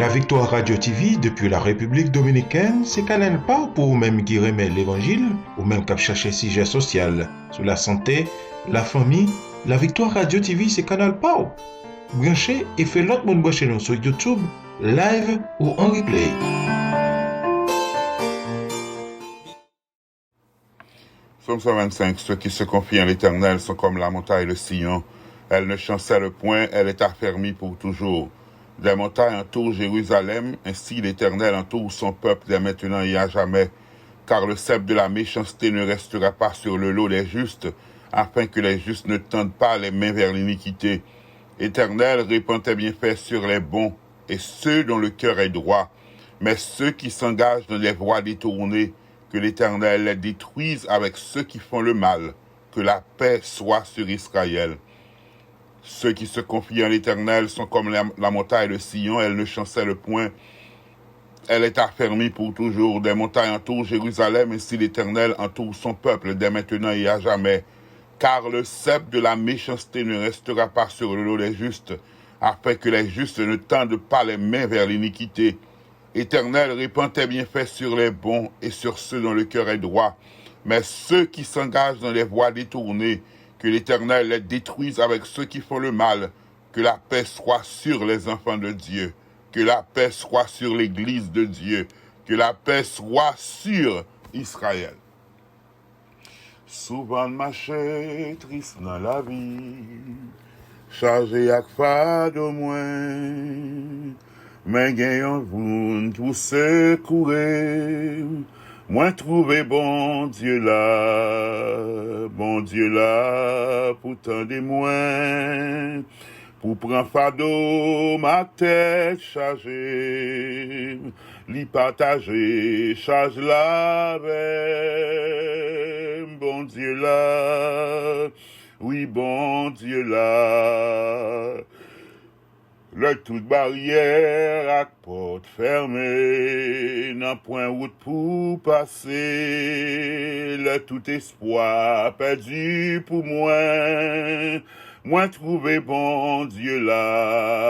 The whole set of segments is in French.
La Victoire Radio TV depuis la République Dominicaine, c'est Canal Pas pour vous-même qui remet l'Évangile, ou même qui chercher sujet social sur la santé, la famille. La Victoire Radio TV, c'est Canal Pas. Branchez et fait l'autre monde brancher nous sur YouTube, live ou en replay. Psaume 125, ceux qui se confient en l'Éternel sont comme la montagne de Sion. Elle ne chancelle point, elle est affermie pour toujours. Des montagnes entourent Jérusalem, ainsi l'Éternel entoure son peuple dès maintenant et à jamais. Car le sceptre de la méchanceté ne restera pas sur le lot des justes, afin que les justes ne tendent pas les mains vers l'iniquité. Éternel, répand tes bienfaits sur les bons et ceux dont le cœur est droit. Mais ceux qui s'engagent dans les voies détournées, que l'Éternel les détruise avec ceux qui font le mal, que la paix soit sur Israël. Ceux qui se confient en l'Éternel sont comme la montagne de Sion, elle ne chancelle point, elle est affermie pour toujours. Des montagnes entourent Jérusalem, ainsi l'Éternel entoure son peuple dès maintenant et à jamais. Car le sceptre de la méchanceté ne restera pas sur le dos des justes, afin que les justes ne tendent pas les mains vers l'iniquité. Éternel, répand tes bienfaits sur les bons et sur ceux dont le cœur est droit. Mais ceux qui s'engagent dans les voies détournées, que l'Éternel les détruise avec ceux qui font le mal. Que la paix soit sur les enfants de Dieu. Que la paix soit sur l'Église de Dieu. Que la paix soit sur Israël. Souvent marché triste dans la vie, chargé ak fade au moins. Mais gagnant vous pour secourir, moi trouver bon Dieu là, pour tant de moins, pour prendre fardeau ma tête chargée, l'y partager, charge la avec bon Dieu là, oui bon Dieu là. Le toute barrière à porte fermée, n'a point route pour passer, le tout espoir perdu pour moi, moi trouver bon Dieu là,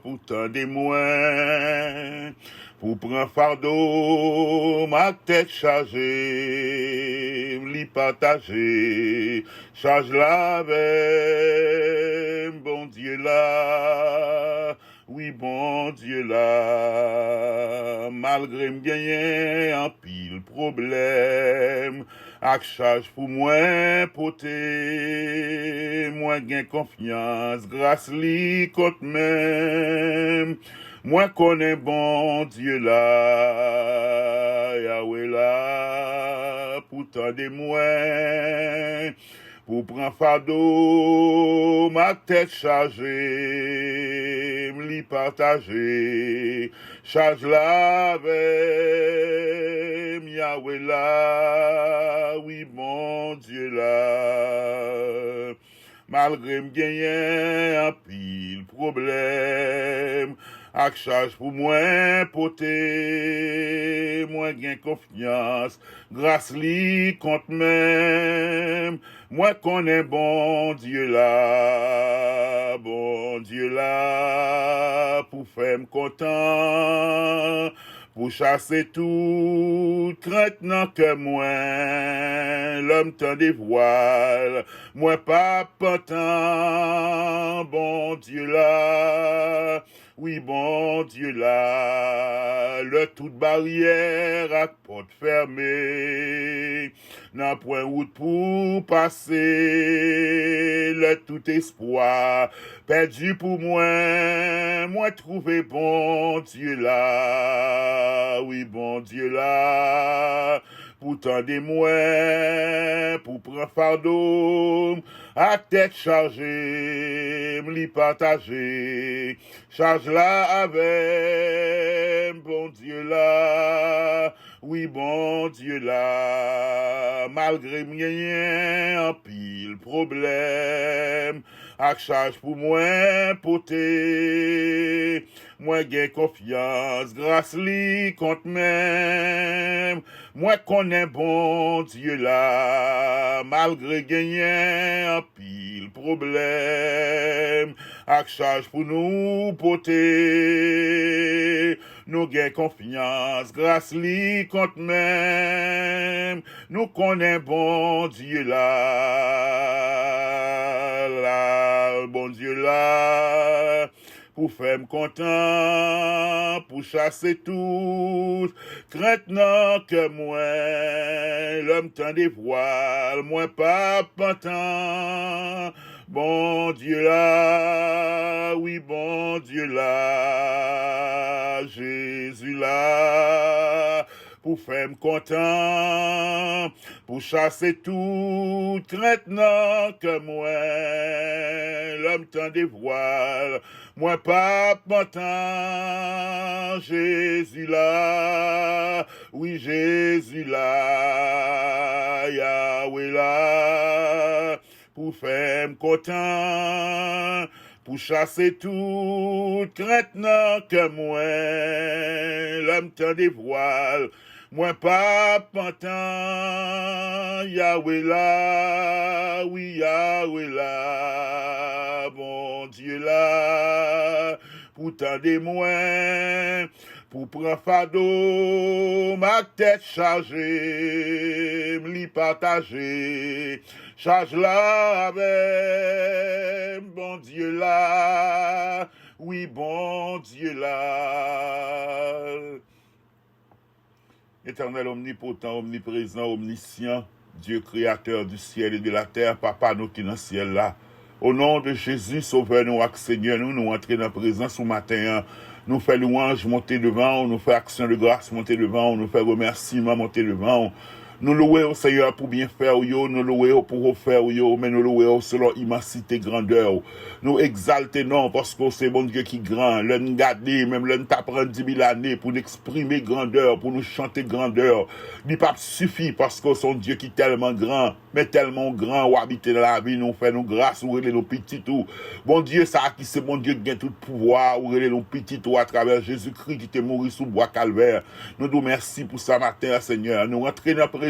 pour tant de moins, pour prendre fardeau, ma tête chargée, l'y partager, charge la avec, bon Dieu là, oui bon Dieu là, malgré m'gagner un pile problème, ak charge pour moi poter, moi gain confiance, grâce li contre même, moi connais bon Dieu là, Yahweh là, pour tant de moi, pour prendre fardeau, ma tête chargée, m'li partager, charge la avec, Yahweh là, oui bon Dieu là, malgré m'gagner un pile problème, ak charge pour moi poter, moi gain confiance, grâce li contre même, moi connais bon Dieu là, pour faire me content, pour chasser tout crainte nan que moi, l'homme t'en dévoile, moi pas pantant, bon Dieu là, oui bon Dieu là, le toute barrière à porte fermée, n'a point route pour passer, le tout espoir perdu pour moi trouver bon Dieu là, oui bon Dieu là, pour tant de moi, pour prendre fardeau, à tête chargée, m'li partager, charge là avec, bon Dieu là, oui bon Dieu là, malgré m'gagner un pile problème, ak charge pour moi porter. Moi gain confiance, grâce li contre même. Moi connais bon Dieu là, malgré gagner un pile problème. Ak charge pour nous porter. Nous gain confiance, grâce li contre même. Nous connais bon Dieu là, bon Dieu là. Pour faire me content, pour chasser tout, crainte non que moi, l'homme tend des voiles, moi pas pantant. Bon Dieu là, oui bon Dieu là, Jésus là, pour faire me content, pour chasser tout, crainte non que moi, l'homme tend des voiles, moi pas pantant, Jésus là, oui Jésus là, Yahweh là, pour faire me content, pour chasser tout, crainte non que moi, l'homme tend des voiles, moi pas pantant, Yahweh là, oui Yahweh là, bon Dieu là, pour tendre moi, pour prendre fardeau, ma tête chargée, m'li partager, charge là avec, bon Dieu là, oui bon Dieu là. Éternel, omnipotent, omniprésent, omniscient, Dieu créateur du ciel et de la terre, Papa nous qui dans le ciel là. Au nom de Jésus, sauveur-nous, Seigneur, nous entrons dans la présence au matin. Nous faisons louange, monter devant, nous faisons action de grâce, monter devant, nous faisons remerciement, monter devant. Nous louons au Seigneur pour bien faire, nous louons pour faire, mais nous louons selon immensité, grandeur. Nous exaltons parce que c'est bon Dieu qui est grand. L'un garder, même l'un t'apprend 10 000 années pour nous exprimer grandeur, pour nous chanter grandeur. Il pas suffit parce que son Dieu qui est tellement grand, mais tellement grand, ou habiter dans la vie, nous fait nos grâces, ou relais nos petits tout. Bon Dieu, ça qui c'est bon Dieu qui a tout pouvoir, ou relais nos petits tout à travers Jésus-Christ qui t'est mort sous bois calvaire. Nous nous merci pour ça matin, Seigneur. Nous rentrons dans la présence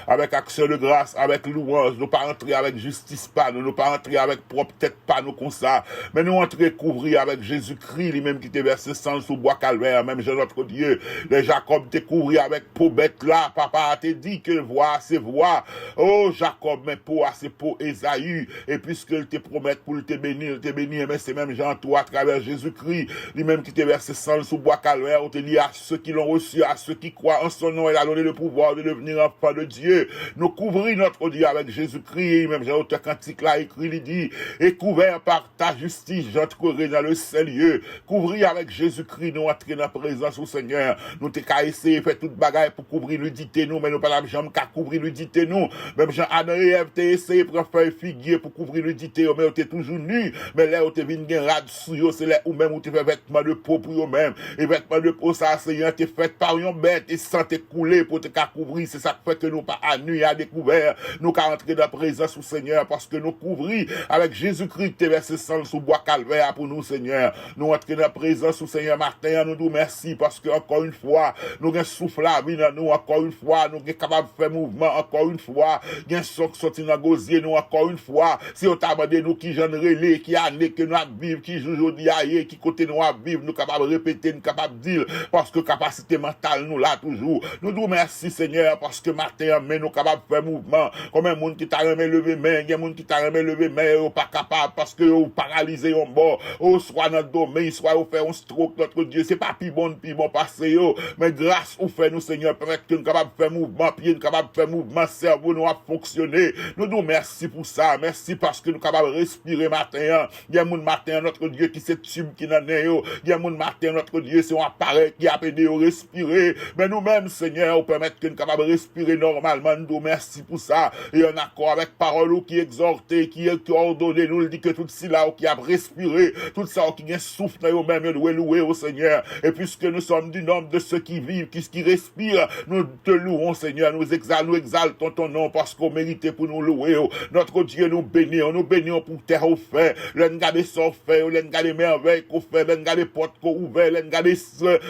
avec action de grâce, avec louange. Nous pas rentrer avec justice pas, nous pas rentrer avec propre tête pas, nous comme ça. Mais nous rentrer couvrir avec Jésus-Christ, lui-même qui t'est versé sang sous bois calvaire, même Jean notre Dieu. Les Jacob t'est couvrir avec peau bête là. Papa t'a dit que voix, c'est voix. Oh, Jacob, mais peau, c'est peau Esaü. Et puisqu'il te promet pour te bénir, mais c'est même Jean toi à travers Jésus-Christ, lui-même qui t'est versé sang sous bois calvaire, on te dit à ceux qui l'ont reçu, à ceux qui croient en son nom, il a donné le pouvoir de devenir enfant de Dieu. Nous couvrons notre Dieu avec Jésus-Christ, même Jean auteur cantique là écrit, il dit, et couvert par ta justice, j'entrerai dans le Saint-Lieu. Couvrir avec Jésus-Christ, nous entrer dans la présence au Seigneur. Nous t'es qu'à essayer, faire toute bagaille pour couvrir le dit nous, mais nous pas la jambe qu'à couvrir le dit nous. Même Jean Anne et Ève t'es essayé pour faire figuier pour couvrir le dit mais t'es toujours nu. Mais là où t'es venu gen rad sous yo, c'est là où même où t'es fait vêtements de peau pour eux-mêmes. Et vêtements de peau, ça, c'est t'es fait par une bête et sans te couler pour te couvrir. C'est ça qui fait que nous pas à nuit à découvert. Nous qu'à entrer dans la présence au Seigneur parce que nous couvrir avec Jésus-Christ t'es versé sang sous bois calvaire pour nous, Seigneur. Nous entrer dans la présence au Seigneur Martin, nous nous merci parce que encore une fois, nous avons souffle la vie dans nous, encore une fois, nous sommes capables de faire mouvement, encore une fois, nous avons sorti dans gosier, nous encore une fois, si on t'a demandé nous qui j'en relais, qui année que nous avons vivre, qui joue aujourd'hui ailleurs, qui côté nous avons vivre, nous capables de répéter, nous capables de dire, parce que capacité mentale nous là toujours. Nous nous merci Seigneur parce que matin, mais nous capables de faire mouvement, comme un monde qui t'a remis lever main, il y a un monde qui t'a remis lever main, pas capable parce que vous paralysé en bord, soit notre domaine, soit vous fait un stroke, notre Dieu, c'est pas plus bon passé, mais grâce au fait nous Seigneur, permettre que nous capables de faire mouvement, pied nous capables de faire mouvement, cerveau nous a fonctionné. Nous nous merci pour ça, merci parce que nous capables de respirer matin. Il y a un monde matin, notre Dieu qui c'est tube qui n'en est, il y a un monde matin, notre Dieu c'est un appareil qui a aidé à respirer, mais nous-mêmes Seigneur, on permettre que nous capables de respirer normalement. Nous merci pour ça. Et en accord avec parole qui exhorté, qui est ordonné, nous le dit que tout cela qui a respiré, tout ça qui a souffle dans eux-mêmes, nous louer au Seigneur. Et puisque nous sommes du nombre de ceux qui vivent, qui respirent, nous te louons, Seigneur. Nous exaltons ton nom parce qu'on méritait pour nous louer. Notre Dieu, nous bénissons pour terre au fait. L'en garder son fait, l'en garder merveille qu'on fait, l'en garder porte qu'on ouvre, l'en garder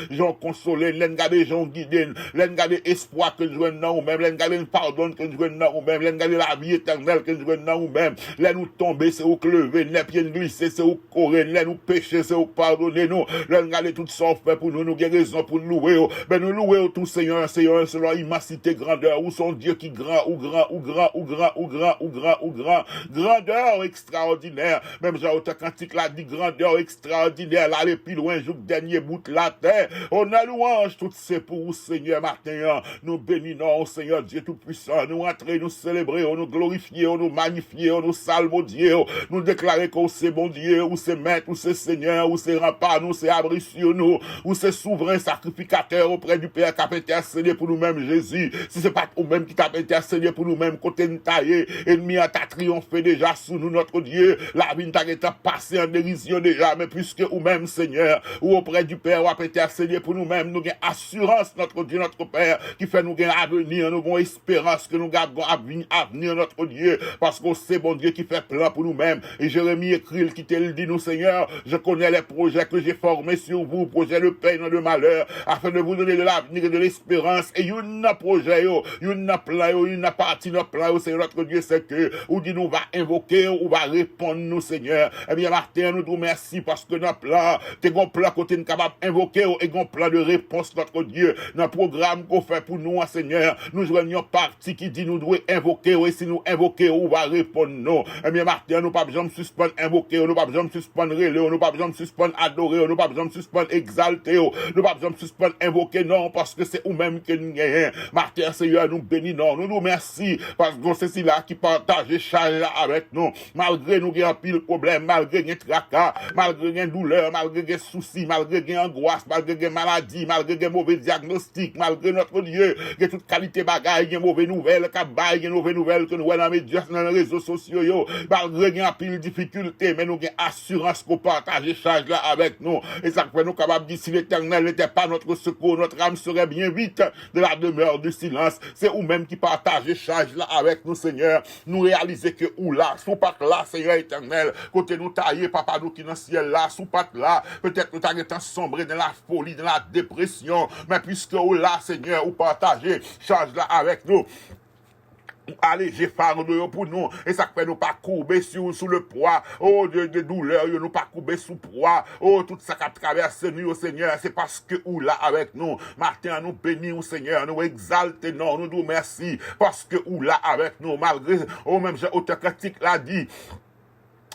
gens consolés, l'en garder gens guidés, l'en garder espoir que nous jouons dans nous-mêmes, l'en garder pardon que nous jouons dans nous-mêmes, l'en garder la vie éternelle que nous jouons dans nous-mêmes. L'en nous tomber, c'est où lever, les pieds glisser, c'est où courir, l'en nous pécher, c'est où pardonner nous, l'en garder tout ça fait pour nous guérison, pour nous louer. Ben nous louer tout Seigneur, selon immensité, grandeur, où son Dieu qui grand, grandeur extraordinaire. Même Jean-Autant Cantique l'a dit, grandeur extraordinaire, là, les plus loin, jour dernier bout de la terre. On a louange, tout c'est pour vous, Seigneur, matin. Nous bénissons, Seigneur Dieu Tout-Puissant. Nous entrer, nous célébrer, nous glorifier, nous magnifier, nous salver, Dieu. Nous déclarer que c'est bon Dieu, ou c'est maître, ou c'est Seigneur, ou c'est rempart, nous c'est abri sur nous, ou c'est souverain sacrificateur auprès du Père qui a intercédé pour nous-mêmes, Jésus. Si c'est pas nous-mêmes qui t'a intercédé pour nous-mêmes, côté nous taillé, ennemi a t'a triomphé déjà sous nous, notre Dieu. La vie t'a passé en dérision déjà, mais puisque nous-mêmes, Seigneur, ou auprès du Père, ou a intercédé pour nous-mêmes, nous avons assurance, notre Dieu, notre Père, qui fait nous gagner avenir, nous avons espérance que nous gardons avenir, notre Dieu, parce que c'est bon Dieu qui fait plan pour nous-mêmes. Et Jérémie écrit, qui te le dit, nous, Seigneur, je connais les projets que j'ai formés sur vous, projets de paix, non de malheur, afin de vous donner de l'avenir et de l'espérance. Et une projet, une plan, une partie de plan, c'est notre Dieu, c'est que, ou dit nous va invoquer, ou va répondre, nous, Seigneur. Eh bien, Martin, nous te remercions parce que notre plan, t'es un plan côté nous capable d'invoquer, et un plan de réponse, notre Dieu, dans le programme qu'on fait pour nous, Seigneur. Nous joignons partie qui dit nous devons invoquer, et si nous invoquer, ou va répondre, non. Eh bien, Martin, nous pas besoin de suspendre invoquer, nous pas besoin de suspendre relais, nous pas besoin de suspendre adorer, nous pas besoin de suspendre exalter, nous pas besoin de suspendre invoquer, non, parce que c'est nous-mêmes que nous gagnons. Martin, Seigneur, nous bénissons, non, nous nous remercions, parce que c'est cela qui partage charge avec nous, malgré nous avons pile problème, malgré les tracas, malgré les douleurs, malgré les soucis, malgré les angoisses, malgré les maladies, malgré les mauvais diagnostics, malgré notre Dieu, que toute qualité bagaille, les mauvaises nouvelles, les mauvaises nouvelles que nous voyons dans les médias, dans les réseaux sociaux, malgré les pile difficultés, mais nous avons assurance qu'on partage charge là avec nous. Et ça fait nous capables de dire si l'Éternel n'était pas notre secours, notre âme serait bien vite de la demeure du silence. C'est vous-même qui partagez charge là avec nous, Seigneur. Nous réaliser que ou là, sous pas là, Seigneur éternel, côté nous tailler, papa nous qui dans le ciel là, sous pas là, peut-être nous t'arrêtons sombré dans la folie, dans la dépression, mais puisque ou là, Seigneur, ou partagez charge là avec nous. Alléger fardeau pour nous, et ça fait nous pas courber sous le poids, de douleur, nous pas courber sous poids, tout ça qui a traversé nous, Seigneur, c'est parce que ou là avec nous, matin, nous bénissons, Seigneur, nous exaltons, nous nous merci, parce que ou là avec nous, malgré, même j'ai autocritique l'a dit,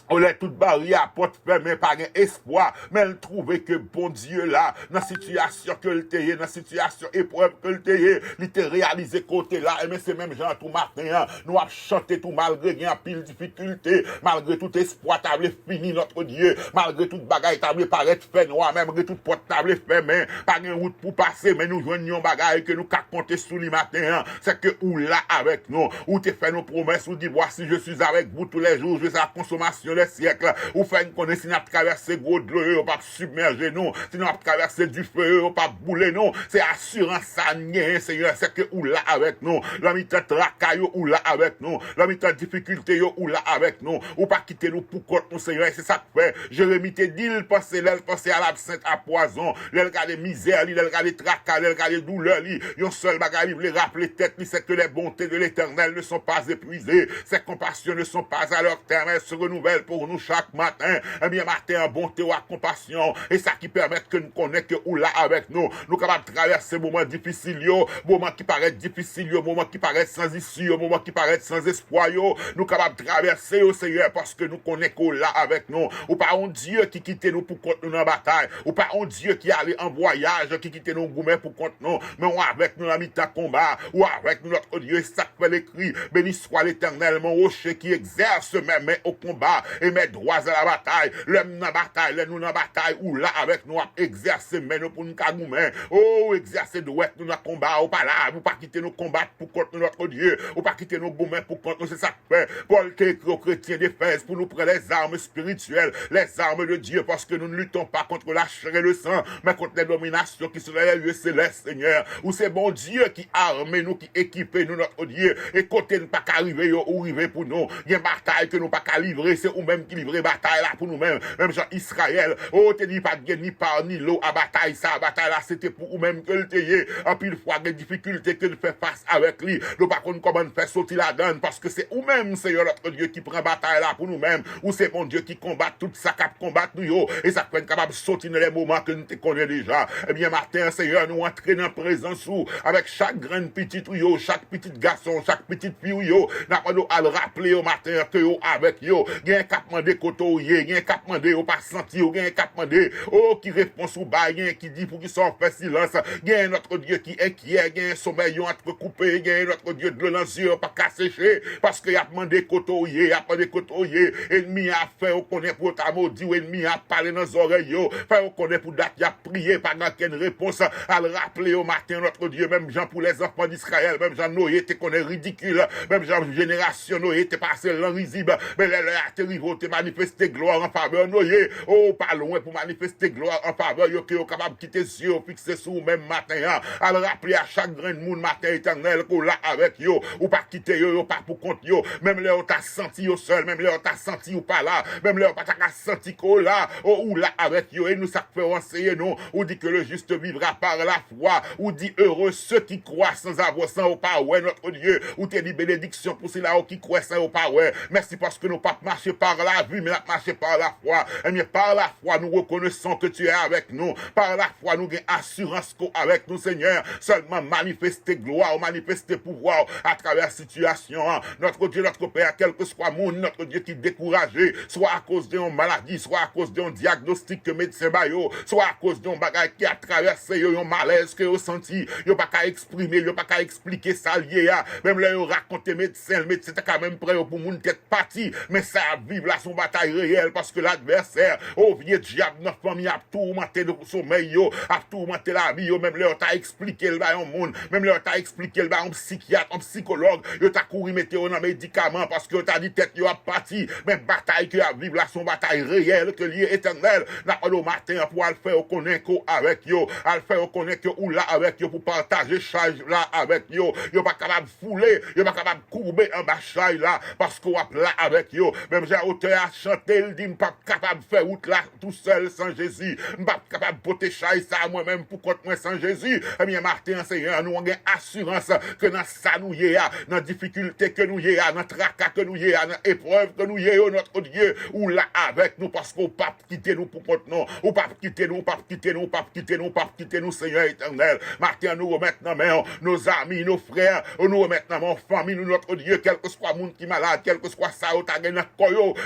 on est toute barrière, porte fermée par un espoir, mais elle trouvait que bon Dieu là, dans la situation que le t'ayait, dans la situation épreuve que le t'ayait, il était réalisé côté là, et mais c'est même gens tout matin, nous avons chanté tout malgré un pile difficulté, malgré tout espoir table fini notre Dieu, malgré toute bagaille table paraître fait noir, malgré toute porte table fermée, pas une route pour passer, mais nous joignons bagaille que nous qu'à compter sous le matin, c'est que ou là avec nous, ou t'es fait nos promesses, ou dit voici je suis avec vous tous les jours, je suis à la consommation des siècles, ou fait une connaissance, si nous avons traversé gros de l'eau, pas submerger nous, si nous avons traversé du feu, pas bouler nous, c'est assurance ça n'y Seigneur, c'est que ou là avec nous, l'homme de tracaille ou là avec nous, l'homme de difficulté ou là avec nous, ou pas quitter nous pour contre nous, Seigneur, c'est ça que fait, Jérémie te dit, il pensait à l'absinthe à poison, il regarde misère, il regarde tracas, il regarde douleur, il seul bagage, il rappeler tête, c'est que les bontés de l'Éternel ne sont pas épuisées, ses compassions ne sont pas à leur terme, elles se renouvellent pour nous chaque matin. Eh bien, matin, en bonté ou à compassion. Et ça qui permet que nous connaissions que ou là avec nous. Nous capables de traverser moments difficiles, moments qui paraissent difficiles, moments qui paraissent sans issue, moments qui paraissent sans espoir, nous capables de traverser au Seigneur parce que nous connaissons là avec nous. Ou pas un Dieu qui quitte nous pour contre nous dans la bataille. Ou pas un Dieu qui allait en voyage, qui quitte nous gourmet pour contre nous. Mais on avec nous dans mi-temps combat. Ou avec nous notre Dieu, ça fait l'écrit. Béni soit l'Éternel, mon rocher qui exerce mes mains au combat. et mettre droits à la bataille. L'homme dans la bataille, nous dans la bataille, ou là avec nous, exercer, mais nous pour nous kagoumen. Oh, exercer de nous dans le combat, ou pas là, ou pas quitter nos combats pour contre notre Dieu, ou pas quitter nos gourmets pour contre nous, c'est ça que fait. Paul t'écrit aux chrétiens d'Éphèse pour nous prendre les armes spirituelles, les armes de Dieu, parce que nous ne luttons pas contre la chair et le sang, mais contre les dominations qui sont dans les lieux célestes, Seigneur. Ou c'est bon Dieu qui arme nous, qui équipe nous, notre Dieu, et côté nous pas qu'à arriver, ou arriver pour nous. Il y a une bataille que nous pas qu'à livrer, c'est nous-mêmes qui livrons bataille là pour nous-mêmes. Même Jean Israël, oh, te dit pas de ni par ni l'eau à bataille, ça, bataille là, c'était pour nous-mêmes que le tayé. En pile fois, des difficultés que nous fait face avec lui. Nous pas contre comment nous fait sortir la donne, parce que c'est nous-mêmes, Seigneur, notre Dieu, qui prend bataille là pour nous-mêmes. Ou c'est mon Dieu qui combat tout ça, qui combat nous, yo, et ça peut être capable de sortir dans les moments que nous te connaissons déjà. Eh bien, matin, Seigneur, nous entrons dans la présence où, avec chaque grande petite yo, chaque petit garçon, chaque petite fille yo, n'a pas à le rappeler au matin que yo avec yo, il y a un cap mandé koto il y a un cap mandé au pas senti, il y a un cap mandé, oh, qui répond sous bas, il y a qui dit pour qu'il soit fait silence, il y a notre Dieu qui inquiet, il y a un sommeil entrecoupé, il y a notre Dieu de l'ange pas qu'à sécher, parce qu'il y a demandé koto il y a pas de koto ennemi a fait, on connaît pour ta maudit, ennemi a parlé dans les oreilles yo, fait on connaît pour date, il a prié, pas aucune réponse, à le rappeler au matin, notre Dieu, même Jean pour les enfants d'Israël, même Jean Noé, te connaît ridicule, même Jean génération Noé, te passé l'invisible, mais là, te rivo, te manifester gloire en faveur Noé, oh, pas loin pour manifester gloire en faveur, yo, qui est capable de quitter yeux, fixer sur même matin, à le rappeler à chaque grain de monde matin éternel, qu'on l'a avec yo, ou pas quitter yo, pas pour compte yo, même là, on t'a senti yo seul, même là, on t'a senti ou pas là, même là, on t'a senti qu'on là, ou là avec yo, et nous, ça fait enseigner, non, ou dit que le juste vivra par la foi, ou dit heureux ceux qui croient sans avoir sans au pas, ouais, notre Dieu, ou t'es dit bénédiction pour ceux là qui croient sans au pas, ouais, merci parce que nous pas marcher par la vue, mais marcher par la foi, et bien par la foi, nous reconnaissons que tu es avec nous, par la foi, nous avons assurance avec nous, Seigneur, seulement manifester gloire, manifester pouvoir à travers la situation, hein. Notre Dieu, notre Père, quel que soit le monde, notre Dieu qui est découragé, soit à cause d'une maladie, soit à cause d'un diagnostic que médecin bayo, soit à cause d'un bagage qui a traversé un malaise que vous senti, yo pas qu'à exprimer, yo pas qu'à expliquer ça lié à, même là, yo raconte médecin, le médecin est quand même prêt pour moun tête parti, mais ça vive là son bataille réelle parce que l'adversaire, oh, vieux diable, notre famille a tourmenté le sommeil, yo, a tourmenté la vie, yo, même là, t'a expliqué le baillon monde, même là, t'a expliqué le baillon psychiatre, un psychologue, yo t'a couru météo dans médicaments parce que t'a dit tête, yo a parti, mais bataille que a vivre là son bataille réelle, que lié éternel, n'a pas le matin pour le faire connaître avec yo, à le faire connaître ou là avec yo pour partager charge là avec yo, yo pas capable fouler, yo pas capable courber en bas charge là parce qu'on a là avec yo, même j'ai auteur à chanter, il dit pas capable faire route là tout seul sans Jésus, pas capable porter charge ça moi-même pour contre moi sans Jésus. Eh bien Martin Seigneur, nous avons assurance que dans ça nous y a, dans difficulté que nous y a, dans tracas que nous y a, dans épreuve que nous y a, notre Dieu ou là avec nous parce qu'on pas quitter nous pour contre nous, ou pas quitter nous, pas quitter nous, pas quitter nous, pas quitter nous, Seigneur éternel. Martin, nous remettre dans main nos amis, nos frères, nous remettre dans mon famille, nous, notre Dieu, quel que soit le monde qui est malade, quel que soit ça,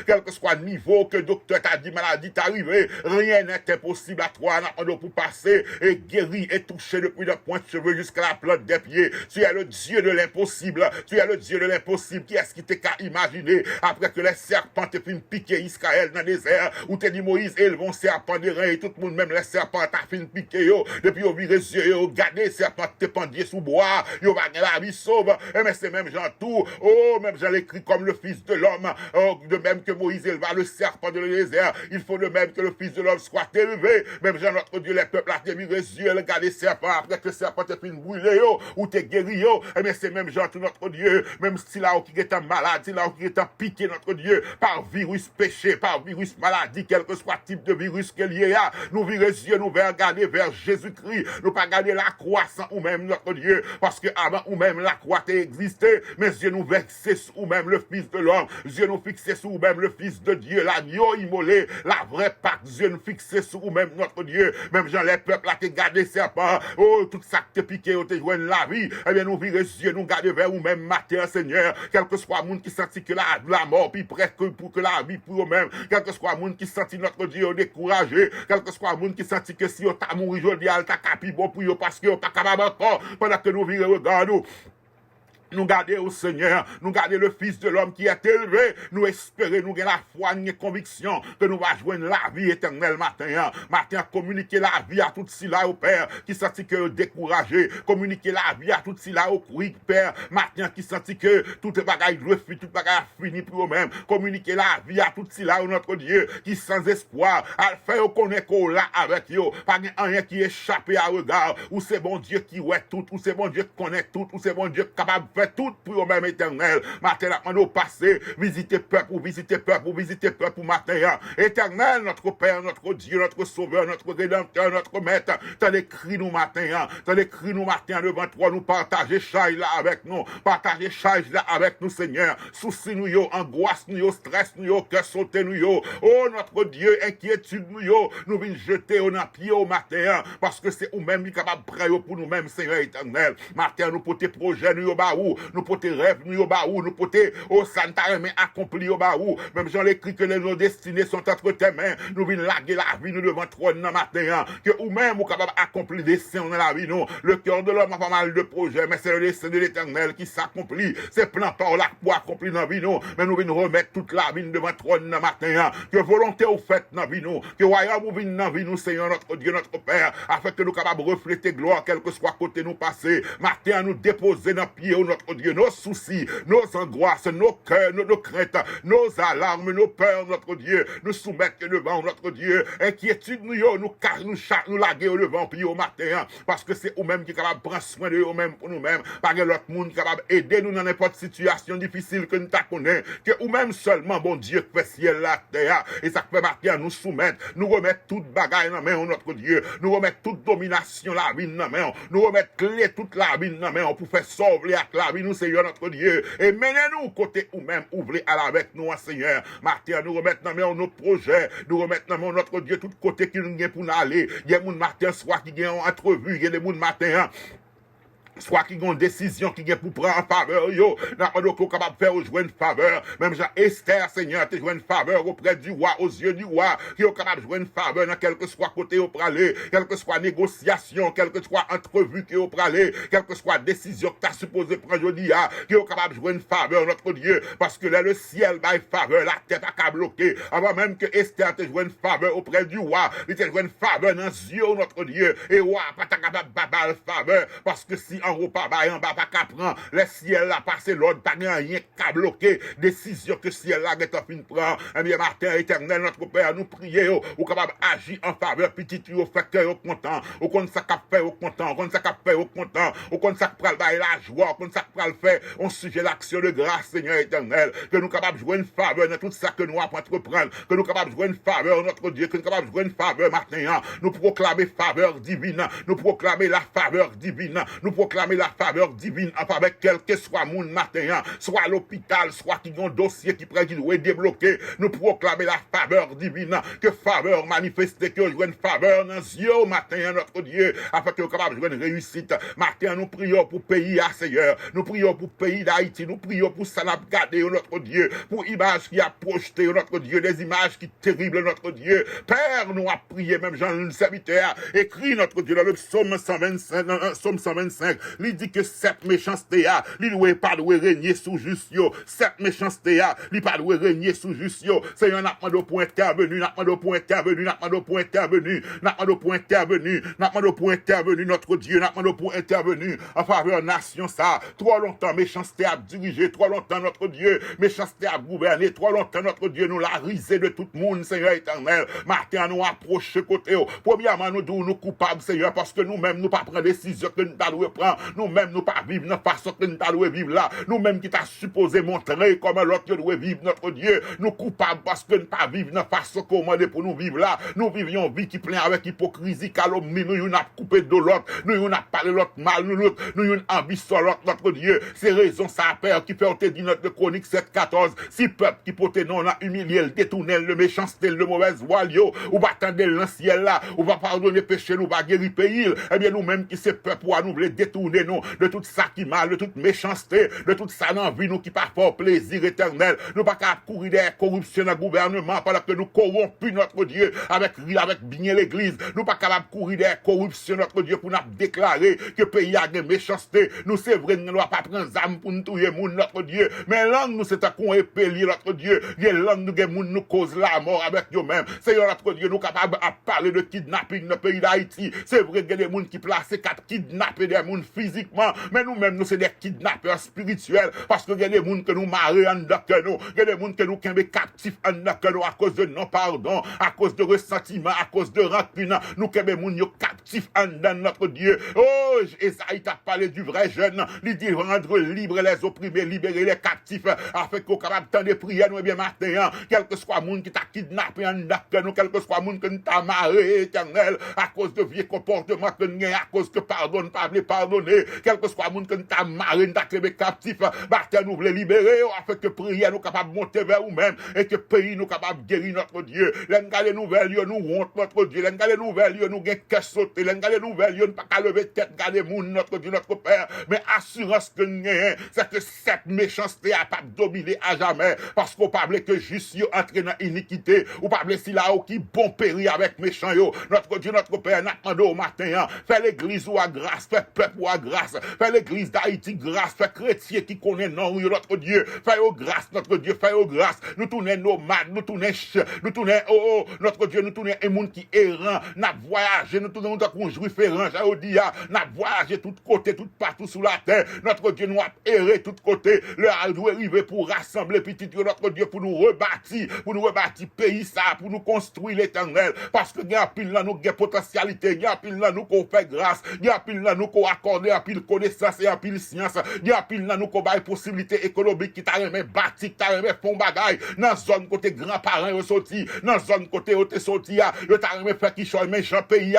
quel que soit le niveau que le docteur t'a dit maladie t'est arrivé, rien n'est impossible à toi, pour passer et guérir et toucher depuis le point de cheveux jusqu'à la plante des pieds. Tu es le Dieu de l'impossible, tu es le Dieu de l'impossible. Qui est-ce qui t'est qu'à imaginer après que les serpents t'aient fait piquer Israël dans le désert, où t'es dit Moïse, ils vont serpents des reins et tout le monde, même les serpents t'a fait piquer yo, depuis au viré yeux, yo, gardez serpents t'es pendier sous bois, yo va gagner la vie sauve, et mais c'est même Jean tout, oh, même Jean l'écrit comme le fils de l'homme, oh, de même que Moïse éleva le serpent de le désert, il faut de même que le fils de l'homme soit élevé, même Jean notre Dieu, les peuples a viré yeux, le gardez serpents, après que le serpent t'es fait brûler yo, ou t'es guéri yo, et mais c'est même Jean tout notre Dieu, même si là où qui est un malade, si là où qui est un piqué notre Dieu, par virus péché, par virus maladie, quel que soit type de virus qu'il y a, nous virer yeux, nous vers regarder vers Jésus-Christ, nous pas garder la croix sans ou même notre Dieu, parce que avant ou même la croix t'a existé, mais Dieu nous vexé ou même le Fils de l'homme, Dieu nous fixé sur ou même le Fils de Dieu, l'agneau immolé, la vraie Pâque, Dieu nous fixé sur ou même notre Dieu, même Jean les peuples là t'es gardé serpent, oh tout ça que t'es piqué, t'es joué la vie, eh bien nous virer yeux, nous garder vers ou même matin Seigneur, quel que soit le monde qui sentit que la mort, puis presque pour que la vie pour eux-mêmes, quel que soit le monde qui sentit notre Dieu découragé, quel que soit le monde qui sentit que si on t'a mouru, je dis, al t'a capi bon pour eux parce que on pas capable encore, pendant que nous virons, regarde nous. Nous garder au Seigneur, nous garder le Fils de l'homme qui est élevé, nous espérer, nous gagner la foi, nous conviction que nous allons joindre la vie éternelle matin. Matin, communiquer la vie à tout cela au Père, qui sentit que découragé, communiquer la vie à tout cela au cri, Père, matin, qui sentit que tout est bagaille refait, tout bagaille fini pour eux-mêmes, communiquer la vie à tout cela au notre Dieu, qui sans espoir, à faire connaître qu'on là avec eux, pas rien qui échappe à regard, ou c'est bon Dieu qui ouait tout, ou c'est bon Dieu qui connaît tout, ou c'est bon Dieu capable de faire tout pour eux-mêmes éternel. Matin, nous passer, visiter peuple, visiter peuple matin. Éternel, notre Père, notre Dieu, notre Sauveur, notre Rédempteur, notre Maître, t'as écrit nous matin, devant toi, nous partager charge là avec nous, partager charge là avec nous, Seigneur. Souci nous yo, angoisse nous yo, stress nous yo, cœur sauté nous yo. Oh, notre Dieu, inquiétude nous yo, nous venons jeter au pied au matin, parce que c'est nous-mêmes qui capable de prier pour nous-mêmes, Seigneur éternel. Matin, nous pour tes projets, nous yo baou, nous pour tes rêves, nous yo baou, nous pour tes, oh, Santa, mais accompli au baou. Même Jean l'écrit que nos destinées sont entre tes mains. Nous venons laguer la vie, nous devant trône dans matin, que nous-mêmes, nous capable d'accomplir des desseins dans la vie, nous. Le cœur de l'homme a pas mal de projets, mais c'est le dessein de l'éternel qui s'accomplit. C'est plein par là pour accomplir dans la vie, nous. Mais nous venons remettre toute la vie devant trône dans matin, que volonté ou faite dans la vie, nous. Que royaume ou vienne dans la vie, nous, Seigneur, notre Dieu, notre Père, afin que nous capables de refléter gloire, quel que soit côté nous passer. Matin, nous déposer dans pied, notre Dieu, nos soucis, nos angoisses, nos cœurs, nos craintes, nos alarmes, nos peurs, notre Dieu, nous soumettre devant notre Dieu. Inquiétude, nous laguer au devant, puis au matin, parce que c'est eux-mêmes qui sont capables de prendre soin de eux-mêmes pour nous-mêmes, pas que l'autre monde capable d'aider nous dans n'importe situation difficile que nous connaissons, que eux-mêmes seulement, bon Dieu, fait ciel la terre, et ça fait matin, nous soumettre, nous remettre toute bagaille dans main, notre Dieu, nous remettre toute domination la vie dans main, nous remettre clé toute la vie dans main, pour faire sauver avec la vie, nous, Seigneur, notre Dieu, et menez-nous côté ou-même, ouvrez à avec nous, Seigneur, matin, nous remettre dans main nos projets, nous remettre dans main, notre Dieu, tout côté qui nous gagne pour nous aller, il y a des gens matin, soit qui gagne en entrevue, il y a des gens matin, soit qui ont une décision qui vient pour prendre en faveur, yo, n'a pas de capable de faire jouer une faveur, même Jean Esther, Seigneur, te jouer une faveur auprès du roi, aux yeux du roi, qui est capable de jouer une faveur dans quel que soit côté au pralé, quelle que soit négociation, quelle que soit entrevue qui est au pralé, quelle que soit décision que tu as supposé prendre aujourd'hui, qui est capable de jouer une faveur, notre Dieu, parce que là, le ciel va une faveur, la terre pas qu'à bloquer, avant même que Esther te joue une faveur auprès du roi, il te joue une faveur dans les yeux, notre Dieu, et roi, pas ta capable de babar faveur, parce que si en haut pas bas, en bas pas qu'à prendre, le ciel là passé l'ordre, pas rien qu'à bloquer, décision que ciel là est en fin de prendre, eh bien, matin éternel, notre Père, nous prions, ou capable d'agir en faveur, petit, au fait que au content, au compte ça qu'a fait au content, au compte ça qu'a fait au content, au compte ça qu'a fait la joie, au compte ça qu'a fait, on sujet l'action de grâce, Seigneur éternel, que nous capables de jouer une faveur dans tout ça que nous avons entreprendre, que nous capables de jouer une faveur, notre Dieu, que nous capables de jouer une faveur matin, nous proclamer faveur divine, nous proclamer la faveur divine, nous proclamer la faveur divine en faveur quel que soit mon matin, soit à l'hôpital, soit qui ont un dossier qui pourrait être débloqué, nous proclamer la faveur divine, que faveur manifeste, que jouer une faveur dans les yeux matin, notre Dieu, afin que nous capables de jouer une réussite. Matin, nous prions pour pays à Seigneur, nous prions pour pays d'Haïti, nous prions pour ça n'a gardé, notre Dieu, pour images qui a projeté, notre Dieu, des images qui terribles, notre Dieu. Père, nous a prié, même Jean le serviteur, écrit, notre Dieu, dans le psaume 125, psaume 125, il dit que cette méchanceté, il ne pas de régner sous juste, cette méchanceté, il pas de régner sous juste, Seigneur, n'a pas de point intervenu, n'a pas de point intervenu, n'a pas de point intervenu, n'a pas de point intervenu, n'a pas de point intervenu, notre Dieu, n'a pas de point intervenu, en faveur nation, ça, trop longtemps, méchanceté a dirigé, trop longtemps, notre Dieu, méchanceté a gouverné, trop longtemps, notre Dieu, nous l'a risé de tout le monde, Seigneur éternel, matin, nous approcher côté, premièrement, nous coupables, Seigneur, parce que nous-mêmes, nous pas prendre décision que nous pas prendre, nous-mêmes, nous pas vivre dans façon que nous pas vivre là, nous-mêmes qui t'a supposé montrer comment l'autre doit vivre, notre Dieu, nous coupables parce que nous pas vivre dans façon commandée pour nous vivre là, nous vivions vie qui plein avec hypocrisie, calomnie, nous n'a coupé de l'autre, nous n'a parlé l'autre mal, nous ambition l'autre, notre Dieu, c'est raison ça père qui fait on te dit notre chronique 7:14, si peuple qui porte non a humilié, le détourné, le méchanceté, le mauvaise voie, ou va attendre le ciel là, ou va pardonner péché, nous va guérir pays, eh bien nous-mêmes qui c'est peuple pour nous voulons détourner détourner nous de tout ça qui mal, de toute méchanceté, de tout ça dans la vie, nous qui pas fort plaisir éternel. Nous pas qu'à courir des corruptions dans le gouvernement pendant que nous corrompons notre Dieu avec bien l'église. Nous pas capables de courir des corruptions notre Dieu pour nous déclarer que le pays a des méchanceté. Nous c'est vrai, nous ne doit pas prendre âme pour nous tuer notre Dieu. Mais langue nous c'est un con épée notre Dieu. Les langues nous cause la mort avec nous-mêmes. Seigneur notre Dieu, nous capables à parler de kidnapping dans le pays d'Haïti. C'est vrai qu'il y a des gens qui placent cap kidnapper des gens physiquement, mais nous-mêmes nous c'est des kidnappeurs spirituels parce que il y a des gens que nous marrer en dedans que nous, il y a des gens que nous kembe captifs en dedans que nous à cause de non pardon, à cause de ressentiment, à cause de rancune, nous kembe moun yo captifs en dedans notre Dieu. Oh, Esaïe t'a parlé du vrai jeune, il dit rendre libre les opprimés, libérer les captifs afin qu'on capable de prier nous bien matin, quel que soit moun qui t'a kidnappé en dedans que nous, quel que soit moun que nous t'a marré éternel à cause de vieux comportements que nous à cause que pardonne pas pardonner, quel que soit moun que nous t'a marré, nous t'a créé captif, bâtard nous voulons libérer afin que prière nous capable monter vers nous-mêmes et que pays nous capable guérir notre Dieu. Les nouvelles nous honte notre Dieu, les nouvelles nous gain cœur sauter, les nouvelles nous pas qu'à lever tête garder moun notre Dieu notre Père, mais assurance que nous gagnons, c'est que cette méchanceté a pas dominé à jamais parce qu'on parle que juste yo entrer dans iniquité ou parle si là qui bon péri avec méchant yo. Notre Dieu notre Père n'attendons au matin, fait l'église ou à grâce, fait peuple ou à grâce, fait l'église d'Haïti grâce, fait chrétien qui connaît non notre Dieu, fait au grâce notre Dieu, fait au grâce. Nous tournons nomades, nous tournons notre Dieu, nous tournons un monde qui errant, n'a voyagé, nous tournons un juif errant, j'ai dit n'a voyagé tout côté, tout partout sur la terre. Notre Dieu nous a erré tout côté, le doit arriver pour rassembler petit Dieu notre Dieu pour nous rebâtir pays ça, pour nous construire l'éternel parce que il y a pile là nous gain potentialité, il y a pile là nous qu'on fait grâce, il y a pile là nous qu'on accorde à pile connaissance et à pile science, il y a pile là nous qu'on bail possibilité économique qui t'a remet bâti, qui t'a remet fond bagaille dans zone côté grands-parents yo sorti, dans zone côté yo te sorti yo t'a remet fait qui choix méchant pays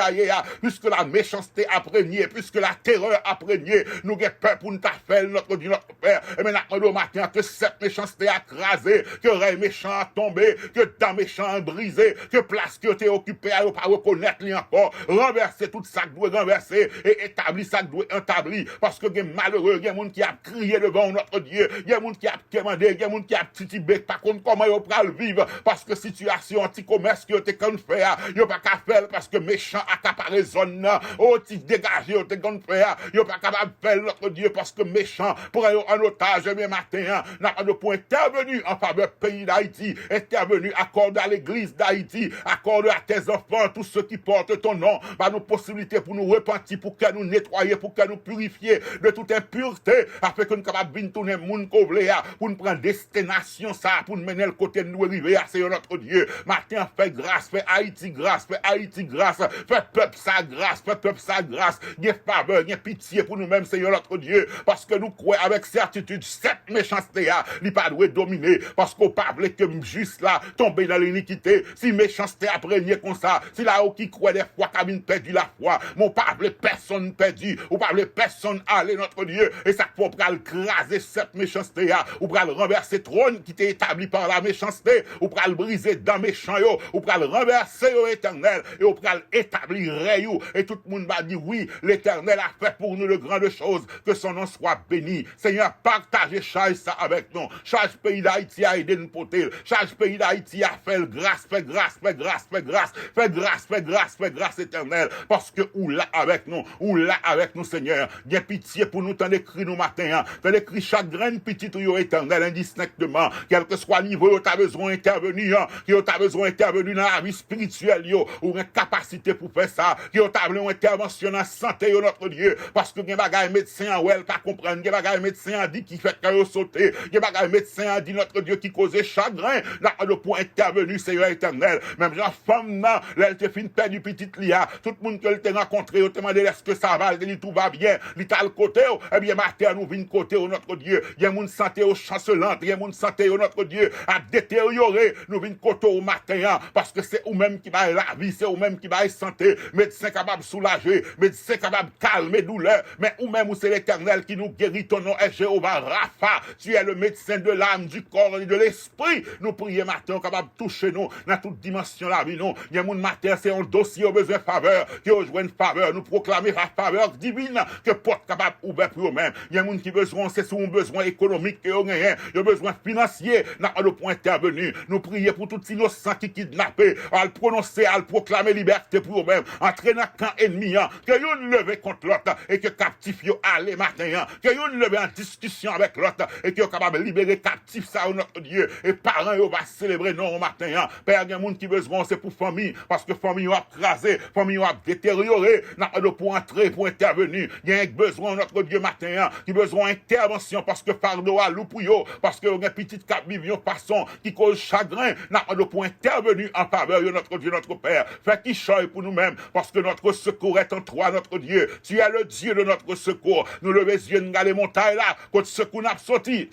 puisque la méchanceté a prégné, puisque la terreur a prégné, nous gain peur pour nous t'a fait notre Dieu notre Père et maintenant au matin que cette méchanceté a crasé, que règne méchant a tombé, que dents méchant a brisé, que place que t'es occupé à pas reconnaître li encore, renverser tout ça que doit renverser et établir ça que doit établir parce que gen malheureux, gen moun qui a crié devant notre Dieu, gen moun qui a demandé, gen moun qui a titibé par contre comment yo pral vivre parce que situation anti-commerce que t'es qu'on fait, yo pas qu'à faire parce que méchant accaparé zone oh ti dégagé yo t'es qu'on fait, yo pas capable faire notre Dieu parce que méchant pour aller en otage même matin n'a pas de point intervenu en faveur pays d'Haïti, intervenu accorde à l'église d'Haïti, accorde à tes enfants tous ceux qui portent ton nom, par nos possibilités pour nous repentir, pour que nous nettoyer, pour que nous purifier de toute impureté, afin que nous capables de tourner moun kovle pour nous prendre destination ça, pour nous mener le côté de nous arriver à Seigneur notre Dieu. Matin fais grâce, fais Haïti grâce, fais Haïti grâce, fais peuple sa grâce, fais peuple sa grâce, viens faveur, viens pitié pour nous-mêmes Seigneur notre Dieu, parce que nous croyons avec certitude cette méchanceté il pas doit dominer, parce qu'on parle que juste là tomber dans l'iniquité, si méchanceté a prégné comme ça, si là qui croit des fois cabine perdu la foi, mon parle personne perdu, ou parle personne aller notre Dieu, et ça faut pral craser cette méchanceté ou pral renverser trône qui t'est établi par la méchanceté, ou pral briser dans méchant yo, ou pral renverser yo éternel, et ou pral établir yo, et tout le monde va dire oui, l'éternel a fait pour nous de grandes choses, que son nom soit béni. Seigneur, partagez charge ça avec nous, charge pays d'Haïti à aider nous porter, charge pays d'Haïti à faire grâce, fais grâce, fais grâce, fais grâce, fais grâce, fais grâce, fais grâce éternelle, parce que ou là avec nous Seigneur, bien pitié pour nous, t'en écrit nous matin, t'en écrit chaque graine petite ou éternel indistinctement, quel que soit le niveau, t'as besoin d'intervenir, t'as besoin d'intervenir dans la vie spirituelle, ou une capacité pour faire ça, t'as besoin d'intervention dans la santé, notre Dieu, parce que gen bagay médecin ou elle pas comprendre, gen bagay médecin a dit qui fait que sauter, gen bagay médecin a dit notre Dieu qui causait chagrin, là le point intervenu Seigneur éternel, même genre femme là, elle te fin perdre du petit lia, tout le monde que t'a rencontré, te demandé est-ce que ça va, il tout va bien, il t'a le côté, eh bien matin nous vinn côté notre Dieu, il y a moun santé au chancelante, il y a moun santé notre Dieu a détérioré, nous vinn côté au matin parce que c'est ou même qui va la vie, c'est ou même qui va santé, médecin capable soulager, médecin capable calmer douleur, mais ou même où c'est l'éternel qui nous guérit, ton nom est Jéhovah Rapha, tu es le médecin de l'âme, du corps et de l'esprit, nous prions matin capable toucher nous dans toute dimension la vie nous, il y a moun matin c'est un dossier au besoin faveur, qui a besoin de faveur, nous proclamer la faveur divine machine que porte capable ouvert pour eux-mêmes. Il y a des gens qui besoin, c'est sur un besoin économique que ont gagné, il y a besoin financier, n'a le point intervenu. Nous prions pour tout innocent qui kidnappé, à le prononcer, à le proclamer liberté pour eux-mêmes, entraînant camp ennemi, que yon levé contre l'autre et que captif yo aller matin, que yon levé en discussion avec l'autre et que yo capable de libérer captif ça notre Dieu et parents yo va célébrer non au matin. Père, il y a des gens qui besoin, c'est pour famille, parce que famille a crasé, famille a détérioré, n'a pas de pour entrer, pour intervenir. Il y a besoin notre Dieu matin, qui besoin d'intervention parce que fardeau à loup pour yo, parce que y a petite cap vivion façon qui cause chagrin, n'a pas de pour intervenir en faveur de notre Dieu, notre Père. Fait qui choisit pour nous-mêmes, parce que notre secours est en toi, notre Dieu. Tu es le Dieu de notre secours. Nous levons les yeux, nous regardons les montagnes là, quand ce qu'on a sorti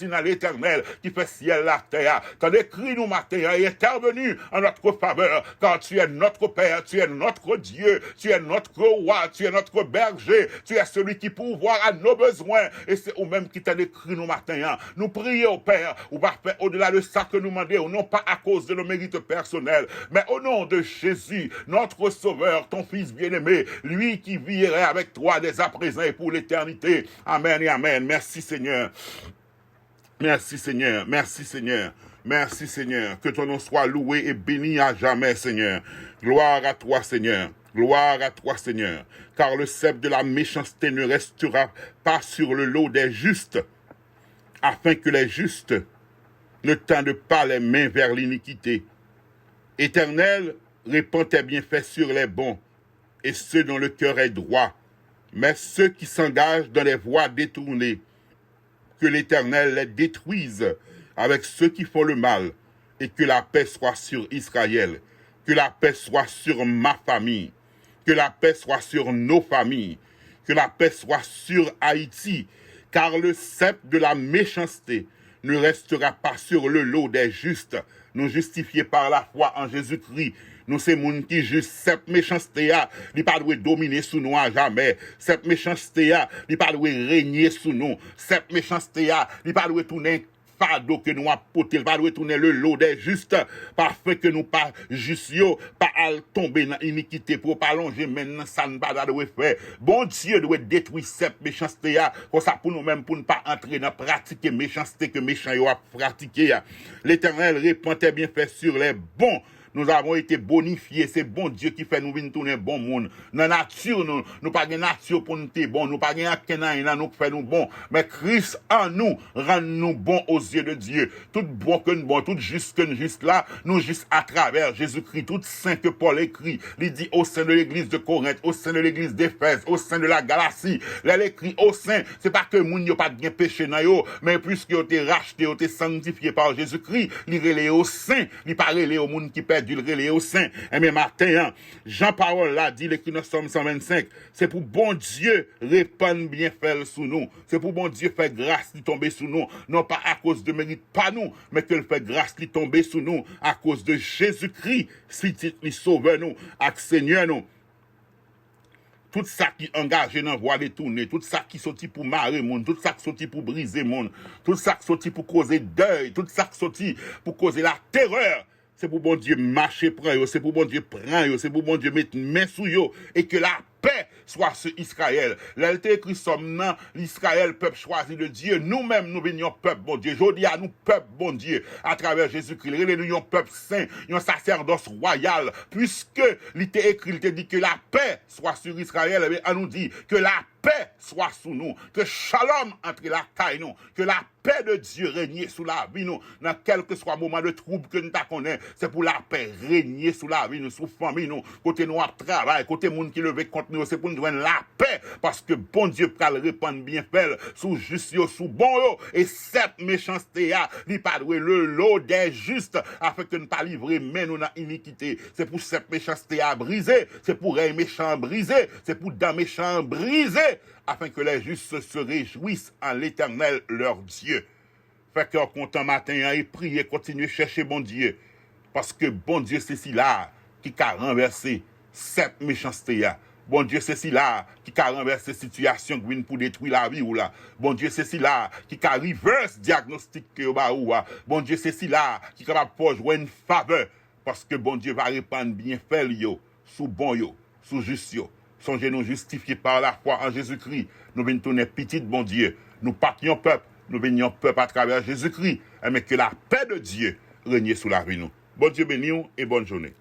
dans l'éternel, qui fait ciel la terre. Quand écrit nous matin, est intervenu en notre faveur, car tu es notre Père, tu es notre Dieu, tu es notre roi, tu es notre berger, tu es celui qui pourvoit à nos besoins, et c'est au-même qui t'a écrit nous matin. Nous prions, Père, ou va faire au-delà de ça que nous demandons, non pas à cause de nos mérites personnels, mais au nom de Jésus, notre Sauveur, ton Fils bien-aimé, lui qui vivrait avec toi dès à présent et pour l'éternité. Amen et amen. Merci Seigneur. Merci Seigneur. Merci Seigneur. Merci Seigneur. Que ton nom soit loué et béni à jamais Seigneur. Gloire à toi Seigneur. Gloire à toi Seigneur. Car le sceptre de la méchanceté ne restera pas sur le lot des justes, afin que les justes ne tendent pas les mains vers l'iniquité. Éternel, répands tes bienfaits sur les bons et ceux dont le cœur est droit, mais ceux qui s'engagent dans les voies détournées, que l'Éternel les détruise avec ceux qui font le mal, et que la paix soit sur Israël, que la paix soit sur ma famille, que la paix soit sur nos familles, que la paix soit sur Haïti, car le sceptre de la méchanceté ne restera pas sur le lot des justes, nous justifiés par la foi en Jésus-Christ. Nous, c'est moun qui juste cette méchanceté, il pas doit dominer sous nous à jamais. Cette méchanceté, il pas doit régner sous nous. Cette méchanceté, il pas doit tourner fardeau que nous apporter, il pas doit tourner le lot des justes, parfait que nous pas juste pas à tomber dans l'iniquité pour pas longer maintenant, ça ne pas doit faire. Bon Dieu doit détruire cette méchanceté, pour ça pour nous-mêmes, pour ne pas entrer dans pratiquer méchanceté que méchant yo a pratiqué. L'Éternel répand tes bienfaits sur les bons. Nous avons été bonifiés, c'est bon Dieu qui fait nous venir tourner bon monde. Dans la nature, nous pas de nature pour nous être bon, nous pas de rien nous fait nous bon. Mais Christ en nous rend nous bons aux yeux de Dieu. Tout bon que nous bon, tout juste que nous juste là, nous juste à travers Jésus-Christ, tout saint que Paul écrit. Il dit au sein de l'église de Corinthe, au sein de l'église d'Éphèse, au sein de la Galatie. Là, il écrit au sein, c'est pas que moun yo pas de péché dans yo, mais puisque yo été racheté, yo été sanctifié par Jésus-Christ, il relé au sein, il pas relé au monde qui perd du relais au sein. Et même matin, Jean-Paul l'a dit, l'écrit dans Somme 125, c'est pour bon Dieu répandre bienfait sous nous. C'est pour bon Dieu faire grâce de tomber sous nous. Non pas à cause de mérite, pas nous, mais qu'il fait grâce de tomber sous nous à cause de Jésus-Christ, si il sauve nous, avec Seigneur nous. Tout ça qui engage dans voie détournée, tout ça qui sorti pour marrer monde, tout ça qui sorti pour briser monde, tout ça qui sorti pour causer deuil, tout ça qui sorti pour causer la terreur. C'est pour bon Dieu marcher prend yo, c'est pour bon Dieu prend yo, c'est pour bon Dieu mettre main sous yo et que la paix soit sur Israël. Là, il était écrit somme l'Israël, peuple choisi de Dieu. Nous-mêmes, nous venions peuple bon Dieu. Je dis à nous, peuple bon Dieu, à travers Jésus-Christ. Nous sommes peuple saint, un sacerdoce royal. Puisque il était écrit, il était dit que la paix soit sur Israël, mais on nous dit que la paix soit sous nous, que shalom entre la taille nous, que la paix de Dieu règne sous la vie nous, dans quel que soit moment de trouble que nous connaissons, c'est pour la paix régner sous la vie nous, sous famille nous, côté nous à travail, côté monde qui levé contre nous, c'est pour nous donner la paix, parce que bon Dieu peut répandre bien fait, sous juste sous bon yo, et cette méchanceté il pas le lot des justes, afin que nous pas livrer mais nous dans iniquité, c'est pour cette méchanceté à briser, c'est pour les méchants briser, c'est pour des méchants briser, afin que les justes se réjouissent en l'Éternel leur Dieu. Fait que content matin et prier, continuer chercher bon Dieu. Parce que bon Dieu, c'est si là qui a renversé cette méchanceté. Bon Dieu, c'est si là qui a renversé situation pour détruire la vie ou là. Bon Dieu, c'est si là qui a reverse diagnostic que ou. Bon Dieu, c'est si là qui est capable de jouer une faveur. Parce que bon Dieu va répandre bien fait yo, sous bon yo, sous juste yo. Songez nous justifiés par la foi en Jésus-Christ. Nous venons tourner petit bon Dieu. Nous partions peuple. Nous venions peuple à travers Jésus-Christ. Mais que la paix de Dieu règne sous la vie nous. Bon Dieu béni et bonne journée.